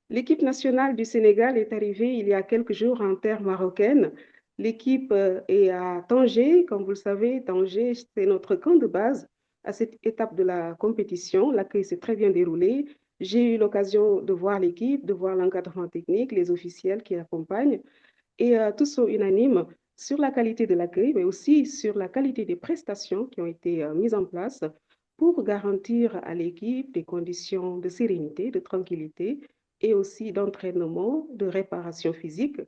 L'équipe nationale du Sénégal est arrivée il y a quelques jours en terre marocaine. L'équipe est à Tanger. Comme vous le savez, Tanger, c'est notre camp de base à cette étape de la compétition. L'accueil s'est très bien déroulé. J'ai eu l'occasion de voir l'équipe, de voir l'encadrement technique, les officiels qui l'accompagnent. Et tous sont unanimes sur la qualité de l'accueil, mais aussi sur la qualité des prestations qui ont été mises en place pour garantir à l'équipe des conditions de sérénité, de tranquillité et aussi d'entraînement, de réparation physique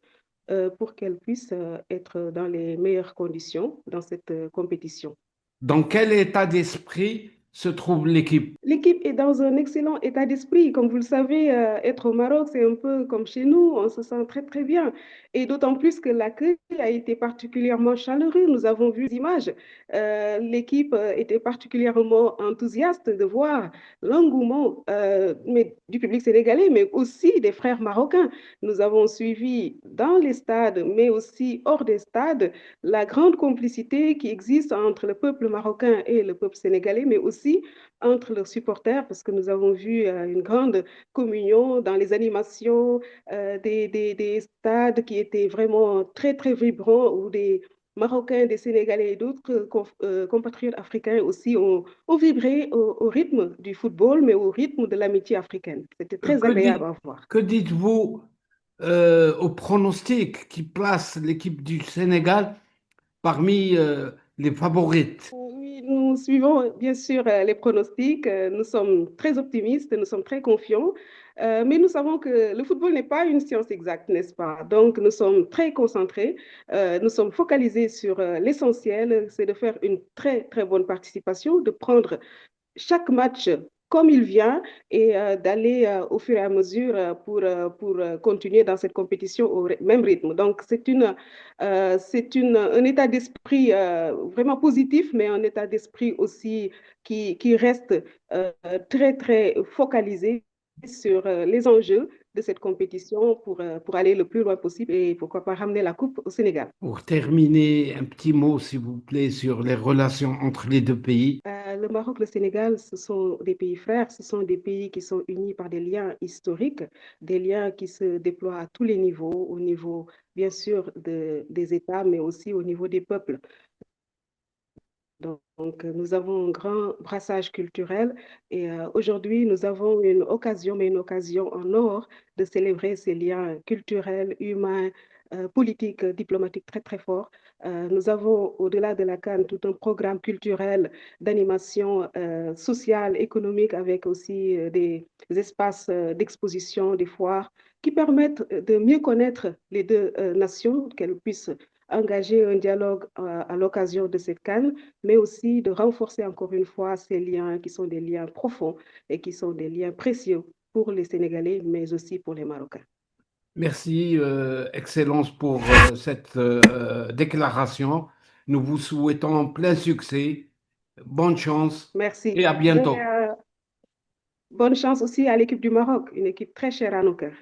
pour qu'elle puisse être dans les meilleures conditions dans cette compétition. Dans quel état d'esprit se trouve l'équipe? L'équipe est dans un excellent état d'esprit. Comme vous le savez, être au Maroc, c'est un peu comme chez nous, on se sent très très bien. Et d'autant plus que l'accueil a été particulièrement chaleureux. Nous avons vu des images. L'équipe était particulièrement enthousiaste de voir l'engouement du public sénégalais, mais aussi des frères marocains. Nous avons suivi dans les stades, mais aussi hors des stades, la grande complicité qui existe entre le peuple marocain et le peuple sénégalais, mais aussi entre leurs supporters, parce que nous avons vu une grande communion dans les animations des stades qui étaient vraiment très, très vibrants, où des Marocains, des Sénégalais et d'autres compatriotes africains aussi ont vibré au rythme du football, mais au rythme de l'amitié africaine. C'était très Que agréable dites, à voir. que dites-vous au pronostic qui place l'équipe du Sénégal parmi les favorites? Oui, nous suivons bien sûr les pronostics. Nous sommes très optimistes, nous sommes très confiants, mais nous savons que le football n'est pas une science exacte, n'est-ce pas? Donc, nous sommes très concentrés, nous sommes focalisés sur l'essentiel, c'est de faire une très, très bonne participation, de prendre chaque match comme il vient et d'aller au fur et à mesure pour continuer dans cette compétition au même rythme. Donc, un état d'esprit vraiment positif, mais un état d'esprit aussi qui reste euh, très, très focalisé sur les enjeux de cette compétition pour aller le plus loin possible et pourquoi pas ramener la coupe au Sénégal. Pour terminer, un petit mot, s'il vous plaît, sur les relations entre les deux pays. Le Maroc, le Sénégal, ce sont des pays frères, ce sont des pays qui sont unis par des liens historiques, des liens qui se déploient à tous les niveaux, au niveau bien sûr des États, mais aussi au niveau des peuples. Donc, nous avons un grand brassage culturel et aujourd'hui, nous avons une occasion, mais une occasion en or de célébrer ces liens culturels, humains, politiques, diplomatiques très, très forts. Nous avons, au-delà de la CAN, tout un programme culturel d'animation sociale, économique, avec aussi des espaces d'exposition, des foires, qui permettent de mieux connaître les deux nations, qu'elles puissent engager un dialogue à l'occasion de cette CAN, mais aussi de renforcer encore une fois ces liens qui sont des liens profonds et qui sont des liens précieux pour les Sénégalais, mais aussi pour les Marocains. Merci, Excellence, pour cette déclaration. Nous vous souhaitons plein succès, bonne chance Merci. et à bientôt. Bonne chance aussi à l'équipe du Maroc, une équipe très chère à nos cœurs.